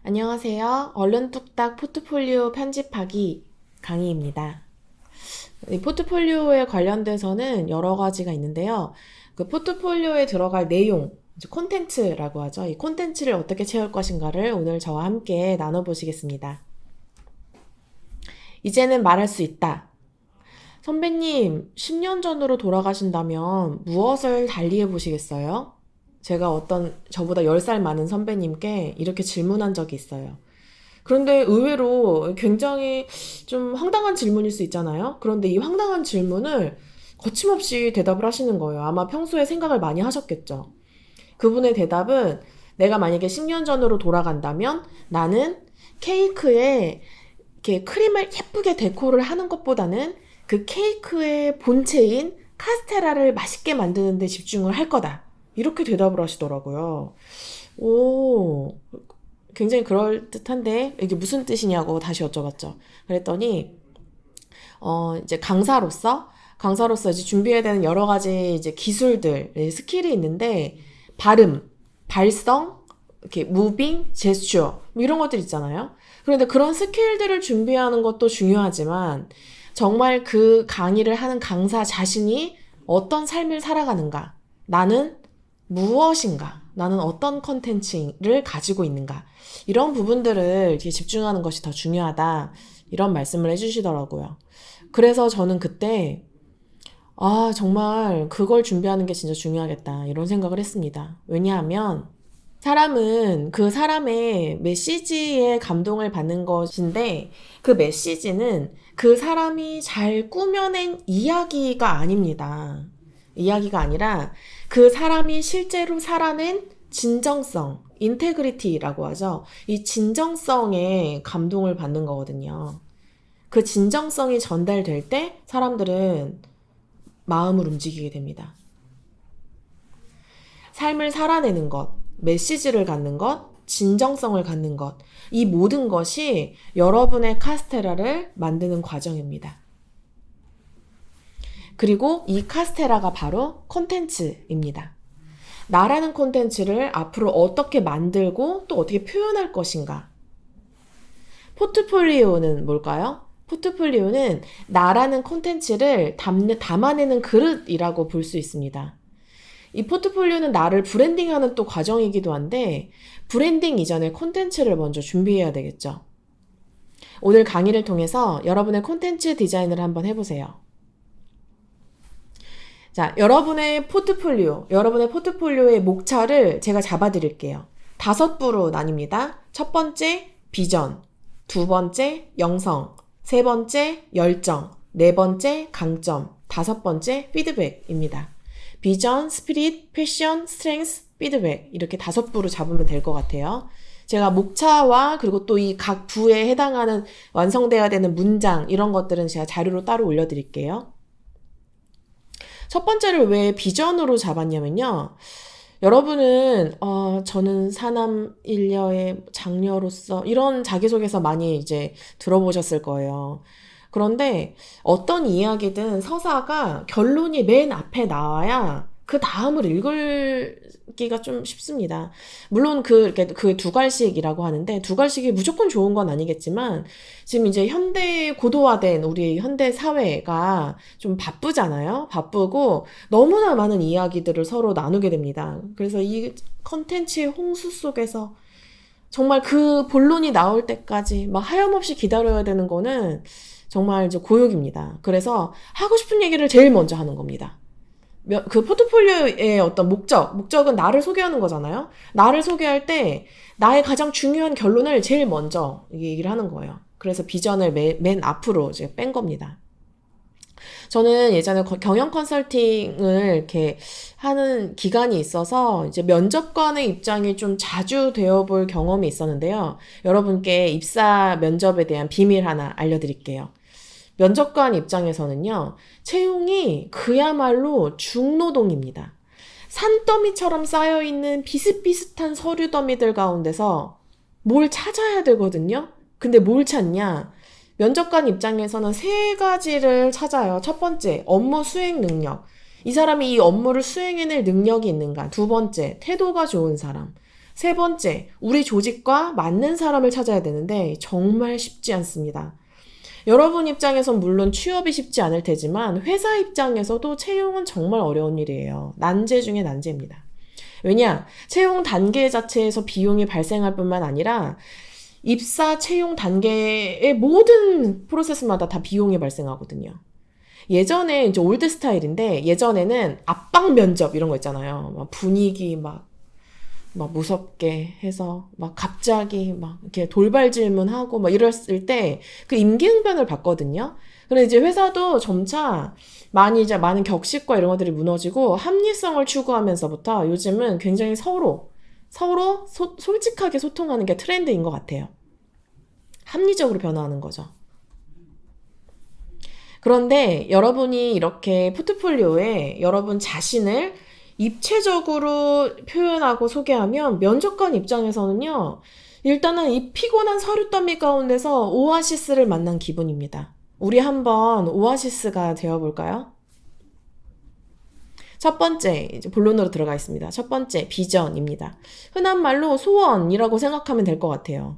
안녕하세요. 얼른 뚝딱 포트폴리오 편집하기 강의입니다. 이 포트폴리오에 관련돼서는 여러 가지가 있는데요. 그 포트폴리오에 들어갈 내용, 콘텐츠라고 하죠. 이 콘텐츠를 어떻게 채울 것인가를 오늘 저와 함께 나눠보시겠습니다. 이제는 말할 수 있다. 선배님, 10년 전으로 돌아가신다면 무엇을 달리해 보시겠어요? 제가 저보다 10살 많은 선배님께 이렇게 질문한 적이 있어요. 그런데 의외로 굉장히 좀 황당한 질문일 수 있잖아요. 그런데 이 황당한 질문을 거침없이 대답을 하시는 거예요. 아마 평소에 생각을 많이 하셨겠죠. 그분의 대답은 내가 만약에 10년 전으로 돌아간다면 나는 케이크에 이렇게 크림을 예쁘게 데코를 하는 것보다는 그 케이크의 본체인 카스테라를 맛있게 만드는 데 집중을 할 거다. 이렇게 대답을 하시더라고요. 오, 굉장히 그럴듯한데 이게 무슨 뜻이냐고 다시 여쭤봤죠. 그랬더니 이제 강사로서 이제 준비해야 되는 여러 가지 이제 기술들, 스킬이 있는데 발음, 발성, 이렇게 무빙, 제스처 뭐 이런 것들 있잖아요. 그런데 그런 스킬들을 준비하는 것도 중요하지만 정말 그 강의를 하는 강사 자신이 어떤 삶을 살아가는가, 나는 무엇인가, 나는 어떤 컨텐츠를 가지고 있는가, 이런 부분들을 이렇게 집중하는 것이 더 중요하다, 이런 말씀을 해주시더라고요. 그래서 저는 그때 정말 그걸 준비하는 게 진짜 중요하겠다, 이런 생각을 했습니다. 왜냐하면 사람은 그 사람의 메시지에 감동을 받는 것인데 그 메시지는 그 사람이 잘 꾸며낸 이야기가 아닙니다. 이야기가 아니라 그 사람이 실제로 살아낸 진정성, 인테그리티라고 하죠. 이 진정성에 감동을 받는 거거든요. 그 진정성이 전달될 때 사람들은 마음을 움직이게 됩니다. 삶을 살아내는 것, 메시지를 갖는 것, 진정성을 갖는 것, 이 모든 것이 여러분의 카스테라를 만드는 과정입니다. 그리고 이 카스테라가 바로 콘텐츠입니다. 나라는 콘텐츠를 앞으로 어떻게 만들고 또 어떻게 표현할 것인가. 포트폴리오는 뭘까요? 포트폴리오는 나라는 콘텐츠를 담아내는 그릇이라고 볼 수 있습니다. 이 포트폴리오는 나를 브랜딩하는 또 과정이기도 한데 브랜딩 이전에 콘텐츠를 먼저 준비해야 되겠죠. 오늘 강의를 통해서 여러분의 콘텐츠 디자인을 한번 해보세요. 자, 여러분의 포트폴리오의 목차를 제가 잡아드릴게요. 5부로 나뉩니다. 첫 번째, 비전. 두 번째, 영성. 세 번째, 열정. 네 번째, 강점. 5번째, 피드백입니다. 비전, 스피릿, 패션, 스트렝스, 피드백, 이렇게 5부로 잡으면 될 것 같아요. 제가 목차와 그리고 또 이 각 부에 해당하는 완성돼야 되는 문장, 이런 것들은 제가 자료로 따로 올려드릴게요. 첫 번째를 왜 비전으로 잡았냐면요. 여러분은 저는 사남 일녀의 장녀로서 이런 자기소개서 많이 이제 들어보셨을 거예요. 그런데 어떤 이야기든 서사가 결론이 맨 앞에 나와야 그 다음을 읽기가 좀 쉽습니다. 물론 그 두갈식이라고 하는데 두갈식이 무조건 좋은 건 아니겠지만 지금 이제 고도화된 우리 현대 사회가 좀 바쁘잖아요. 바쁘고 너무나 많은 이야기들을 서로 나누게 됩니다. 그래서 이 컨텐츠의 홍수 속에서 정말 그 본론이 나올 때까지 막 하염없이 기다려야 되는 거는 정말 이제 고역입니다. 그래서 하고 싶은 얘기를 제일 먼저 하는 겁니다. 그 포트폴리오의 어떤 목적은 나를 소개하는 거잖아요. 나를 소개할 때 나의 가장 중요한 결론을 제일 먼저 얘기를 하는 거예요. 그래서 비전을 맨 앞으로 이제 뺀 겁니다. 저는 예전에 경영 컨설팅을 이렇게 하는 기간이 있어서 이제 면접관의 입장이 좀 자주 되어볼 경험이 있었는데요. 여러분께 입사 면접에 대한 비밀 하나 알려드릴게요. 면접관 입장에서는요, 채용이 그야말로 중노동입니다. 산더미처럼 쌓여있는 비슷비슷한 서류 더미들 가운데서 뭘 찾아야 되거든요? 근데 뭘 찾냐? 면접관 입장에서는 3가지를 찾아요. 첫 번째, 업무 수행 능력. 이 사람이 이 업무를 수행해낼 능력이 있는가? 두 번째, 태도가 좋은 사람. 세 번째, 우리 조직과 맞는 사람을 찾아야 되는데 정말 쉽지 않습니다. 여러분 입장에선 물론 취업이 쉽지 않을 테지만 회사 입장에서도 채용은 정말 어려운 일이에요. 난제 중에 난제입니다. 왜냐? 채용 단계 자체에서 비용이 발생할 뿐만 아니라 입사 채용 단계의 모든 프로세스마다 다 비용이 발생하거든요. 예전에 이제 올드 스타일인데 예전에는 압박 면접 이런 거 있잖아요. 막 분위기 막 무섭게 해서 막 갑자기 막 이렇게 돌발 질문하고 막 이랬을 때 그 임기응변을 봤거든요. 그런데 이제 회사도 점차 이제 많은 격식과 이런 것들이 무너지고 합리성을 추구하면서부터 요즘은 굉장히 서로 솔직하게 소통하는 게 트렌드인 것 같아요. 합리적으로 변화하는 거죠. 그런데 여러분이 이렇게 포트폴리오에 여러분 자신을 입체적으로 표현하고 소개하면 면접관 입장에서는요, 일단은 이 피곤한 서류 더미 가운데서 오아시스를 만난 기분입니다. 우리 한번 오아시스가 되어볼까요? 첫 번째, 이제 본론으로 들어가 있습니다. 첫 번째, 비전입니다. 흔한 말로 소원이라고 생각하면 될 것 같아요.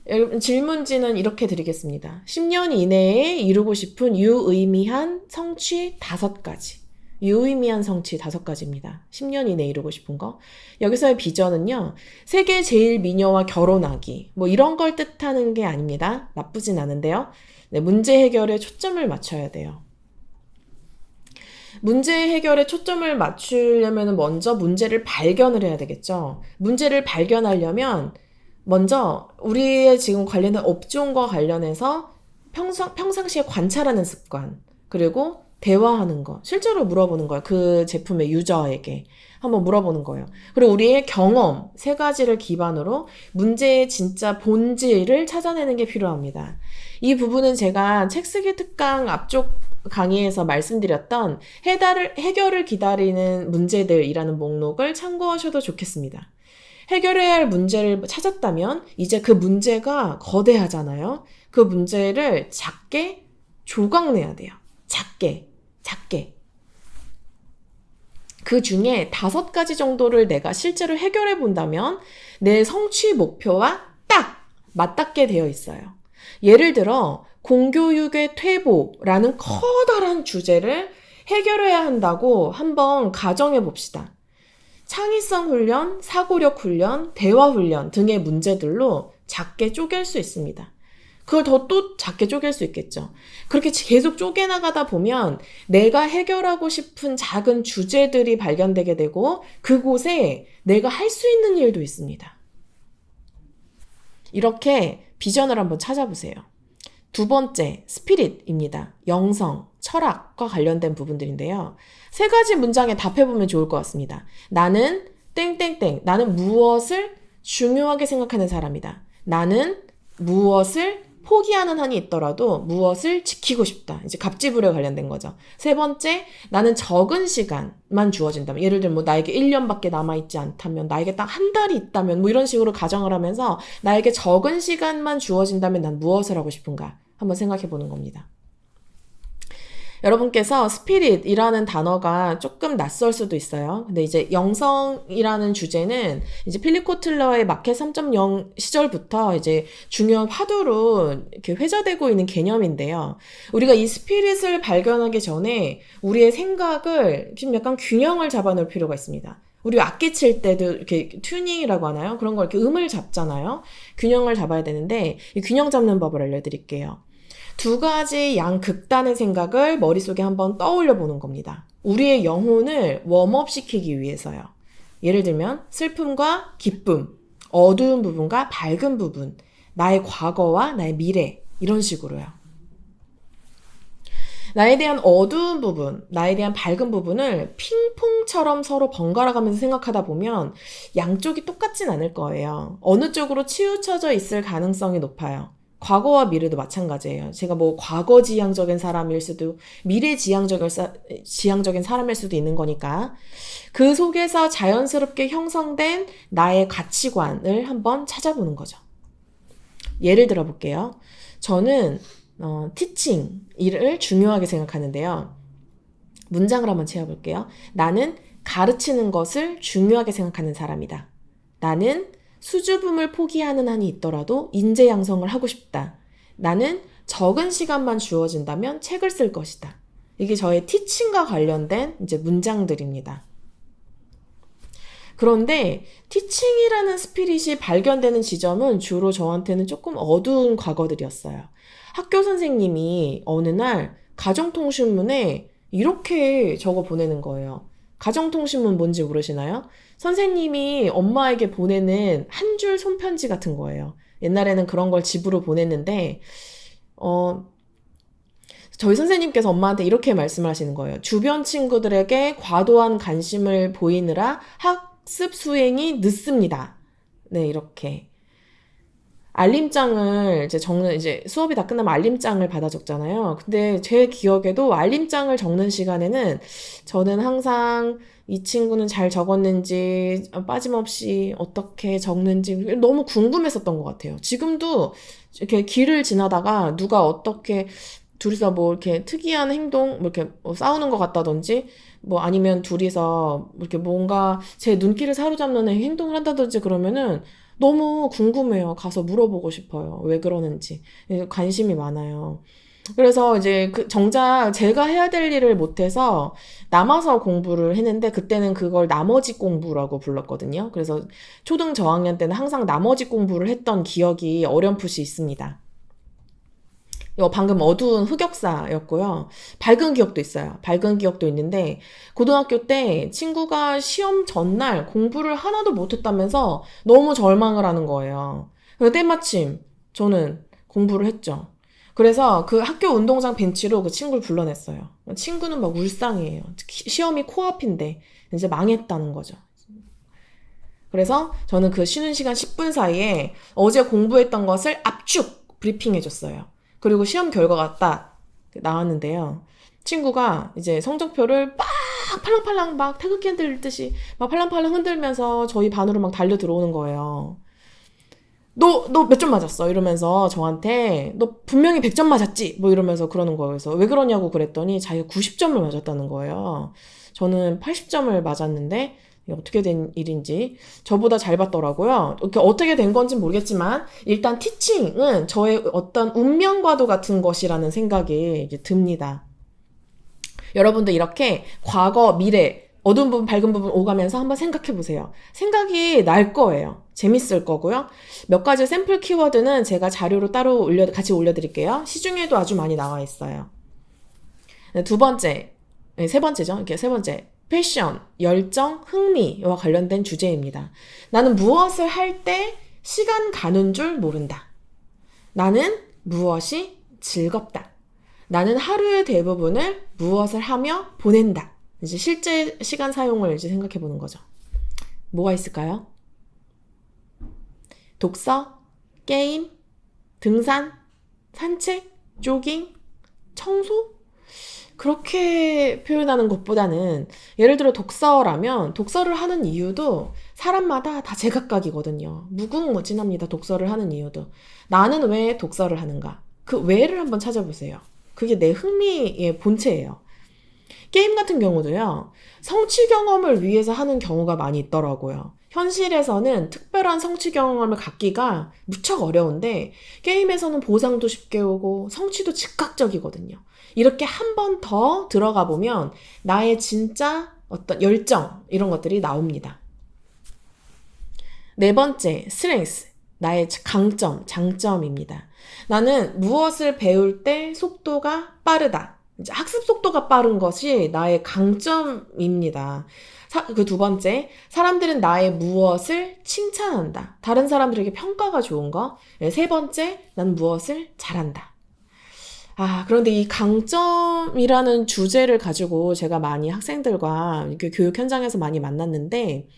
여러분, 질문지는 이렇게 드리겠습니다. 10년 이내에 이루고 싶은 유의미한 성취 5가지. 유의미한 성취 5가지입니다. 10년 이내에 이루고 싶은 거. 여기서의 비전은요, 세계 제일 미녀와 결혼하기. 뭐 이런 걸 뜻하는 게 아닙니다. 나쁘진 않은데요. 네, 문제 해결에 초점을 맞춰야 돼요. 문제 해결에 초점을 맞추려면 먼저 문제를 발견을 해야 되겠죠. 문제를 발견하려면 먼저 우리의 지금 관련된 업종과 관련해서 평상시에 관찰하는 습관, 그리고 대화하는 거, 실제로 물어보는 거예요. 그 제품의 유저에게 한번 물어보는 거예요. 그리고 우리의 경험 3가지를 기반으로 문제의 진짜 본질을 찾아내는 게 필요합니다. 이 부분은 제가 책 쓰기 특강 앞쪽 강의에서 말씀드렸던 해결을 기다리는 문제들이라는 목록을 참고하셔도 좋겠습니다. 해결해야 할 문제를 찾았다면 이제 그 문제가 거대하잖아요. 그 문제를 작게 조각내야 돼요. 작게. 그 중에 5가지 정도를 내가 실제로 해결해 본다면 내 성취 목표와 딱 맞닿게 되어 있어요. 예를 들어 공교육의 퇴보라는 커다란 주제를 해결해야 한다고 한번 가정해 봅시다. 창의성 훈련, 사고력 훈련, 대화 훈련 등의 문제들로 작게 쪼갤 수 있습니다. 그걸 또 작게 쪼갤 수 있겠죠. 그렇게 계속 쪼개나가다 보면 내가 해결하고 싶은 작은 주제들이 발견되게 되고 그곳에 내가 할 수 있는 일도 있습니다. 이렇게 비전을 한번 찾아보세요. 2번째, 스피릿입니다. 영성, 철학과 관련된 부분들인데요. 3가지 문장에 답해보면 좋을 것 같습니다. 나는 땡땡땡, 나는 무엇을 중요하게 생각하는 사람이다. 나는 무엇을 포기하는 한이 있더라도 무엇을 지키고 싶다. 이제 갑지불에 관련된 거죠. 3번째, 나는 적은 시간만 주어진다면, 예를 들면 뭐 나에게 1년밖에 남아있지 않다면, 나에게 딱 한 달이 있다면, 뭐 이런 식으로 가정을 하면서 나에게 적은 시간만 주어진다면 난 무엇을 하고 싶은가? 한번 생각해 보는 겁니다. 여러분께서 스피릿이라는 단어가 조금 낯설 수도 있어요. 근데 이제 영성이라는 주제는 이제 필립 코틀러의 마켓 3.0 시절부터 이제 중요한 화두로 이렇게 회자되고 있는 개념인데요. 우리가 이 스피릿을 발견하기 전에 우리의 생각을 좀 약간 균형을 잡아놓을 필요가 있습니다. 우리 악기 칠 때도 이렇게 튜닝이라고 하나요? 그런 걸 이렇게 음을 잡잖아요. 균형을 잡아야 되는데 이 균형 잡는 법을 알려드릴게요. 2가지 양극단의 생각을 머릿속에 한번 떠올려 보는 겁니다. 우리의 영혼을 웜업 시키기 위해서요. 예를 들면 슬픔과 기쁨, 어두운 부분과 밝은 부분, 나의 과거와 나의 미래, 이런 식으로요. 나에 대한 어두운 부분, 나에 대한 밝은 부분을 핑퐁처럼 서로 번갈아 가면서 생각하다 보면 양쪽이 똑같진 않을 거예요. 어느 쪽으로 치우쳐져 있을 가능성이 높아요. 과거와 미래도 마찬가지예요. 제가 뭐 과거 지향적인 사람일 수도 미래 지향적인 사람일 수도 있는 거니까 그 속에서 자연스럽게 형성된 나의 가치관을 한번 찾아보는 거죠. 예를 들어 볼게요. 저는 티칭 일을 중요하게 생각하는데요. 문장을 한번 채워볼게요. 나는 가르치는 것을 중요하게 생각하는 사람이다. 나는 수줍음을 포기하는 한이 있더라도 인재 양성을 하고 싶다. 나는 적은 시간만 주어진다면 책을 쓸 것이다. 이게 저의 티칭과 관련된 이제 문장들입니다. 그런데 티칭이라는 스피릿이 발견되는 지점은 주로 저한테는 조금 어두운 과거들이었어요. 학교 선생님이 어느 날 가정통신문에 이렇게 적어 보내는 거예요. 가정통신문 뭔지 모르시나요? 선생님이 엄마에게 보내는 한 줄 손편지 같은 거예요. 옛날에는 그런 걸 집으로 보냈는데 저희 선생님께서 엄마한테 이렇게 말씀을 하시는 거예요. 주변 친구들에게 과도한 관심을 보이느라 학습 수행이 늦습니다. 네, 이렇게. 알림장을 이제 수업이 다 끝나면 알림장을 받아 적잖아요. 근데 제 기억에도 알림장을 적는 시간에는 저는 항상 이 친구는 잘 적었는지 빠짐없이 어떻게 적는지 너무 궁금했었던 것 같아요. 지금도 이렇게 길을 지나다가 누가 어떻게 둘이서 뭐 이렇게 특이한 행동, 뭐 이렇게 싸우는 것 같다든지, 뭐 아니면 둘이서 이렇게 뭔가 제 눈길을 사로잡는 행동을 한다든지 그러면은 너무 궁금해요. 가서 물어보고 싶어요. 왜 그러는지. 관심이 많아요. 그래서 이제 정작 제가 해야 될 일을 못해서 남아서 공부를 했는데 그때는 그걸 나머지 공부라고 불렀거든요. 그래서 초등 저학년 때는 항상 나머지 공부를 했던 기억이 어렴풋이 있습니다. 이거 방금 어두운 흑역사였고요. 밝은 기억도 있어요. 밝은 기억도 있는데 고등학교 때 친구가 시험 전날 공부를 하나도 못했다면서 너무 절망을 하는 거예요. 그래서 때마침 저는 공부를 했죠. 그래서 그 학교 운동장 벤치로 그 친구를 불러냈어요. 친구는 막 울상이에요. 시험이 코앞인데 이제 망했다는 거죠. 그래서 저는 그 쉬는 시간 10분 사이에 어제 공부했던 것을 압축 브리핑해줬어요. 그리고 시험 결과가 딱 나왔는데요. 친구가 이제 성적표를 막 팔랑팔랑 막 태극기 흔들듯이 막 팔랑팔랑 흔들면서 저희 반으로 막 달려 들어오는 거예요. 너 몇 점 맞았어? 이러면서 저한테 너 분명히 100점 맞았지? 뭐 이러면서 그러는 거예요. 그래서 왜 그러냐고 그랬더니 자기가 90점을 맞았다는 거예요. 저는 80점을 맞았는데 어떻게 된 일인지 저보다 잘 봤더라고요. 이렇게 어떻게 된 건지 모르겠지만 일단 티칭은 저의 어떤 운명과도 같은 것이라는 생각이 이제 듭니다. 여러분들 이렇게 과거, 미래, 어두운 부분, 밝은 부분 오가면서 한번 생각해 보세요. 생각이 날 거예요. 재밌을 거고요. 몇 가지 샘플 키워드는 제가 자료로 따로 같이 올려드릴게요. 시중에도 아주 많이 나와 있어요. 두 번째, 세 번째죠. 이렇게 세 번째. 패션, 열정, 흥미와 관련된 주제입니다. 나는 무엇을 할 때 시간 가는 줄 모른다. 나는 무엇이 즐겁다. 나는 하루의 대부분을 무엇을 하며 보낸다. 이제 실제 시간 사용을 이제 생각해 보는 거죠. 뭐가 있을까요? 독서, 게임, 등산, 산책, 조깅, 청소? 그렇게 표현하는 것보다는 예를 들어 독서라면 독서를 하는 이유도 사람마다 다 제각각이거든요. 무궁무진합니다. 독서를 하는 이유도. 나는 왜 독서를 하는가? 그 왜를 한번 찾아보세요. 그게 내 흥미의 본체예요. 게임 같은 경우도요. 성취 경험을 위해서 하는 경우가 많이 있더라고요. 현실에서는 특별한 성취 경험을 갖기가 무척 어려운데 게임에서는 보상도 쉽게 오고 성취도 즉각적이거든요. 이렇게 한 번 더 들어가 보면 나의 진짜 어떤 열정 이런 것들이 나옵니다. 네 번째, 스트렝스. 나의 강점, 장점입니다. 나는 무엇을 배울 때 속도가 빠르다. 학습 속도가 빠른 것이 나의 강점입니다. 그 두 번째, 사람들은 나의 무엇을 칭찬한다. 다른 사람들에게 평가가 좋은 거. 세 번째, 난 무엇을 잘한다. 그런데 이 강점이라는 주제를 가지고 제가 많이 학생들과 이렇게 교육 현장에서 많이 만났는데,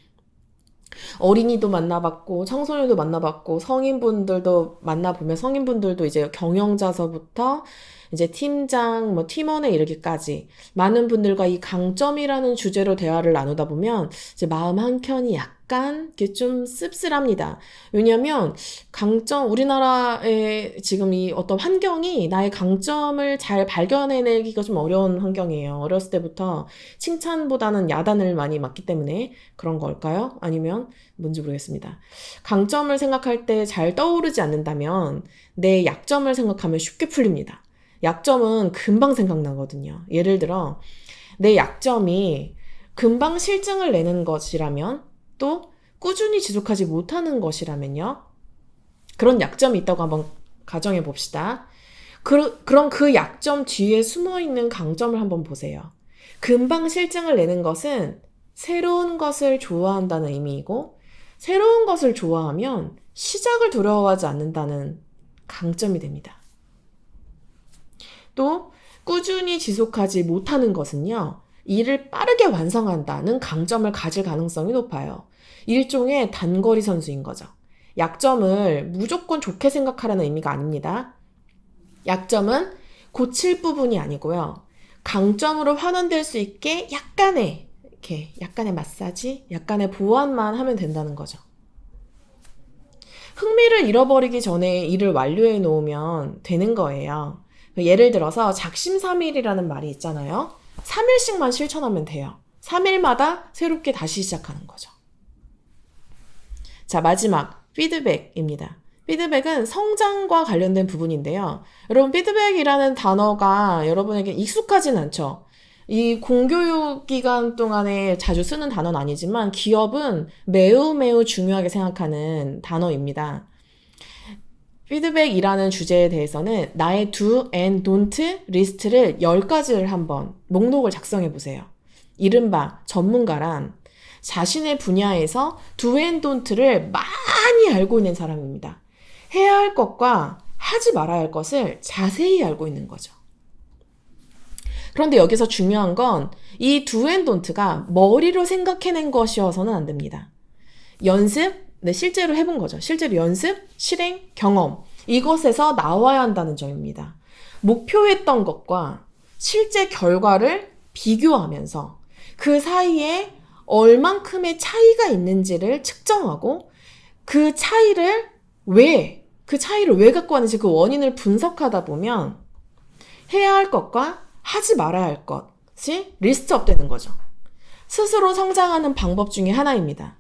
어린이도 만나봤고, 청소년도 만나봤고, 성인분들도 만나보면 성인분들도 이제 경영자서부터 이제 팀장, 팀원에 이르기까지 많은 분들과 이 강점이라는 주제로 대화를 나누다 보면 이제 마음 한켠이 약간 이렇게 좀 씁쓸합니다. 왜냐면 우리나라의 지금 이 어떤 환경이 나의 강점을 잘 발견해내기가 좀 어려운 환경이에요. 어렸을 때부터 칭찬보다는 야단을 많이 맞기 때문에 그런 걸까요? 아니면 뭔지 모르겠습니다. 강점을 생각할 때 잘 떠오르지 않는다면 내 약점을 생각하면 쉽게 풀립니다. 약점은 금방 생각나거든요. 예를 들어 내 약점이 금방 실증을 내는 것이라면 또 꾸준히 지속하지 못하는 것이라면요. 그런 약점이 있다고 한번 가정해 봅시다. 그럼 그 약점 뒤에 숨어있는 강점을 한번 보세요. 금방 실증을 내는 것은 새로운 것을 좋아한다는 의미이고 새로운 것을 좋아하면 시작을 두려워하지 않는다는 강점이 됩니다. 또 꾸준히 지속하지 못하는 것은요. 일을 빠르게 완성한다는 강점을 가질 가능성이 높아요. 일종의 단거리 선수인 거죠. 약점을 무조건 좋게 생각하라는 의미가 아닙니다. 약점은 고칠 부분이 아니고요. 강점으로 환원될 수 있게 약간의 마사지, 약간의 보완만 하면 된다는 거죠. 흥미를 잃어버리기 전에 일을 완료해 놓으면 되는 거예요. 예를 들어서 작심삼일이라는 말이 있잖아요. 3일씩만 실천하면 돼요. 3일마다 새롭게 다시 시작하는 거죠. 자, 마지막 피드백입니다. 피드백은 성장과 관련된 부분인데요. 여러분, 피드백이라는 단어가 여러분에게 익숙하진 않죠. 이 공교육 기간 동안에 자주 쓰는 단어는 아니지만 기업은 매우 중요하게 생각하는 단어입니다. 피드백이라는 주제에 대해서는 나의 do and don't 리스트를 10가지를 한번 목록을 작성해 보세요. 이른바 전문가란 자신의 분야에서 do and don't를 많이 알고 있는 사람입니다. 해야 할 것과 하지 말아야 할 것을 자세히 알고 있는 거죠. 그런데 여기서 중요한 건 이 do and don't가 머리로 생각해낸 것이어서는 안 됩니다. 연습, 실제로 해본 거죠. 실제로 연습, 실행, 경험 이것에서 나와야 한다는 점입니다. 목표했던 것과 실제 결과를 비교하면서 그 사이에 얼만큼의 차이가 있는지를 측정하고 그 차이를 왜 갖고 왔는지 그 원인을 분석하다 보면 해야 할 것과 하지 말아야 할 것이 리스트업 되는 거죠. 스스로 성장하는 방법 중에 하나입니다.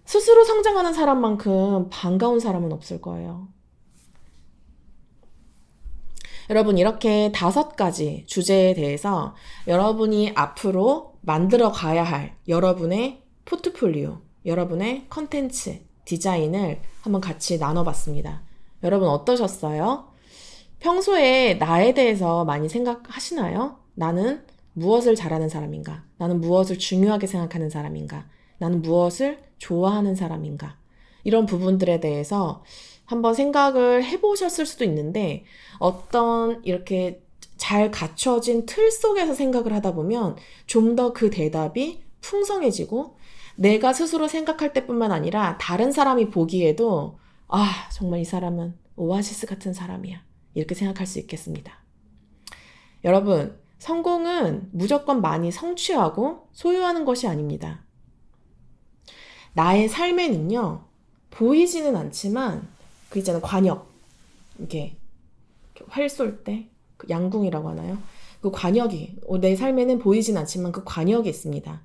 스스로 성장하는 사람만큼 반가운 사람은 없을 거예요. 여러분, 이렇게 5가지 주제에 대해서 여러분이 앞으로 만들어 가야 할 여러분의 포트폴리오, 여러분의 컨텐츠, 디자인을 한번 같이 나눠봤습니다. 여러분 어떠셨어요? 평소에 나에 대해서 많이 생각하시나요? 나는 무엇을 잘하는 사람인가? 나는 무엇을 중요하게 생각하는 사람인가? 나는 무엇을 좋아하는 사람인가? 이런 부분들에 대해서 한번 생각을 해보셨을 수도 있는데 어떤 이렇게 잘 갖춰진 틀 속에서 생각을 하다 보면 좀 더 그 대답이 풍성해지고 내가 스스로 생각할 때뿐만 아니라 다른 사람이 보기에도 정말 이 사람은 오아시스 같은 사람이야. 이렇게 생각할 수 있겠습니다. 여러분, 성공은 무조건 많이 성취하고 소유하는 것이 아닙니다. 나의 삶에는요, 보이지는 않지만, 그 있잖아요, 관역. 이렇게 활 쏠 때, 그 양궁이라고 하나요? 그 관역이, 내 삶에는 보이진 않지만 그 관역이 있습니다.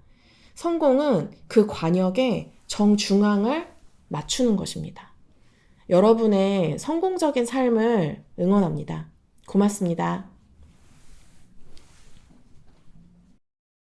성공은 그 관역의 정중앙을 맞추는 것입니다. 여러분의 성공적인 삶을 응원합니다. 고맙습니다.